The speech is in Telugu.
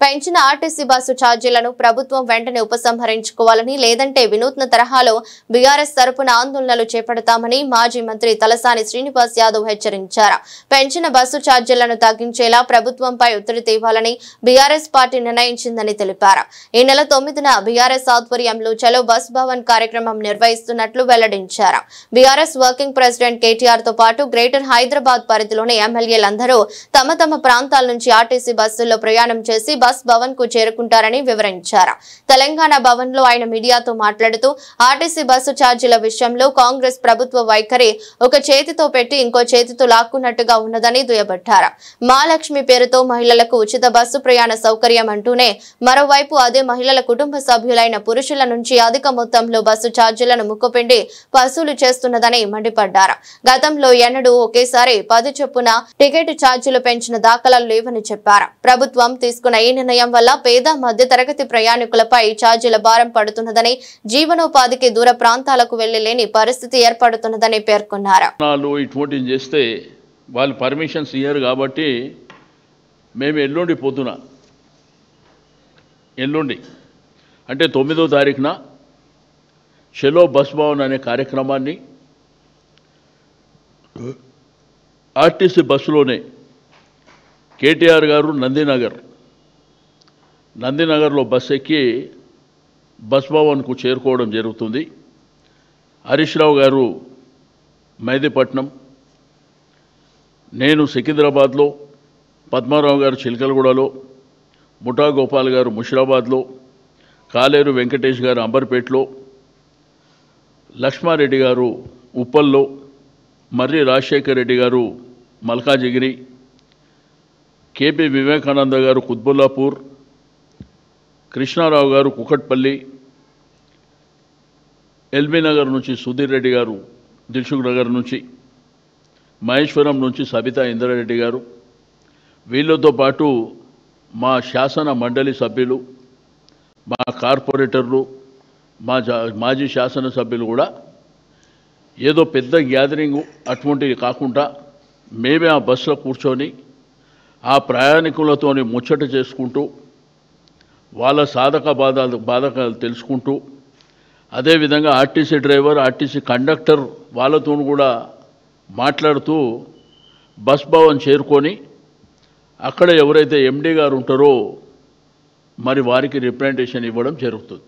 పెంచిన ఆర్టీసీ బస్సు ఛార్జీలను ప్రభుత్వం వెంటనే ఉపసంహరించుకోవాలని లేదంటే వినూత్న తరహాలో బీఆర్ఎస్ తరపున ఆందోళనలు చేపడతామని మాజీ మంత్రి తలసాని శ్రీనివాస్ యాదవ్ హెచ్చరించారు. పెంచిన బస్సు ఛార్జీలను తగ్గించేలా ప్రభుత్వంపై ఒత్తిడి తేవాలని బీఆర్ఎస్ పార్టీ నిర్ణయించిందని తెలిపారు. ఈ నెల 9న బీఆర్ఎస్ ఆధ్వర్యంలో చలో బస్ భవన్ కార్యక్రమం నిర్వహిస్తున్నట్లు వెల్లడించారు. బీఆర్ఎస్ వర్కింగ్ ప్రెసిడెంట్ కేటీఆర్ తో పాటు గ్రేటర్ హైదరాబాద్ పరిధిలోని ఎమ్మెల్యేలందరూ తమ తమ ప్రాంతాల నుంచి ఆర్టీసీ బస్సుల్లో ప్రయాణం చేసి బస్ భవన్ కు చేరుకుంటారని వివరించారు. తెలంగాణ భవన్ లో ఆయన మీడియాతో మాట్లాడుతూ ఆర్టీసీ బస్సు ఛార్జీల విషయంలో కాంగ్రెస్ ప్రభుత్వ వైఖరి ఒక చేతితో పెట్టి ఇంకో చేతితో లాక్కున్నట్టుగా ఉన్నదని దుయ్యబట్టారు. మహాలక్ష్మి పేరుతో మహిళలకు ఉచిత బస్సు ప్రయాణ సౌకర్యం అంటూనే మరోవైపు అదే మహిళల కుటుంబ సభ్యులైన పురుషుల నుంచి అధిక మొత్తంలో బస్సు ఛార్జీలను ముక్కుపిండి వసూలు చేస్తున్నదని మండిపడ్డారు. గతంలో ఎన్నడూ ఒకేసారి 10 చొప్పున టికెట్ ఛార్జీలు పెంచిన దాఖలాలు లేవని చెప్పారు. ప్రభుత్వం తీసుకున్న ఈ నిర్ణయం వల్ల పేద మధ్య తరగతి ప్రయాణికులపై ఛార్జీల భారం పడుతున్నదని, జీవనోపాధికి దూర ప్రాంతాలకు వెళ్లి లేని పరిస్థితి ఏర్పడుతున్నదని పేర్కొన్నారు. ఇటువంటి చేస్తే వాళ్ళు పర్మిషన్స్ ఇయ్యరు కాబట్టి మేము ఎల్లుండి అంటే 9వ తారీఖున చలో బస్ భవన్ అనే కార్యక్రమాన్ని ఆర్టీసీ బస్సులోనే కేటీఆర్ గారు నందినగర్లో బస్ ఎక్కి బస్ భవన్కు చేరుకోవడం జరుగుతుంది. హరీష్ రావు గారు మైదీపట్నం, నేను సికింద్రాబాద్లో, పద్మారావు గారు చిలకలగూడలో, ముఠా గోపాల్ గారు ముషిరాబాద్లో, కాలేరు వెంకటేష్ గారు అంబర్పేటలో, లక్ష్మారెడ్డి గారు ఉప్పల్లో, మర్రి రాజశేఖర్ రెడ్డి గారు మల్కాజిగిరి, కేపీ వివేకానంద గారు కుత్బుల్లాపూర్, కృష్ణారావు గారు కుకట్పల్లి, ఎల్బీ నగర్ నుంచి సుధీర్ రెడ్డి గారు దిల్సుఖ్ నగర్ నుంచి, మహేశ్వరం నుంచి సబితా ఇంద్రారెడ్డి గారు, వీళ్ళతో పాటు మా శాసన మండలి సభ్యులు, మా కార్పొరేటర్లు, మాజీ శాసనసభ్యులు కూడా ఏదో పెద్ద గ్యాదరింగ్ అటువంటివి కాకుండా మేమే ఆ బస్సులో కూర్చొని ఆ ప్రయాణికులతోని ముచ్చట చేసుకుంటూ వాళ్ళ బాధకాలు తెలుసుకుంటూ, అదేవిధంగా ఆర్టీసీ డ్రైవర్, ఆర్టీసీ కండక్టర్ వాళ్ళతో కూడా మాట్లాడుతూ బస్ భవన్ చేరుకొని అక్కడ ఎవరైతే ఎండీ గారు ఉంటారో మరి వారికి రిప్రజెంటేషన్ ఇవ్వడం జరుగుతుంది.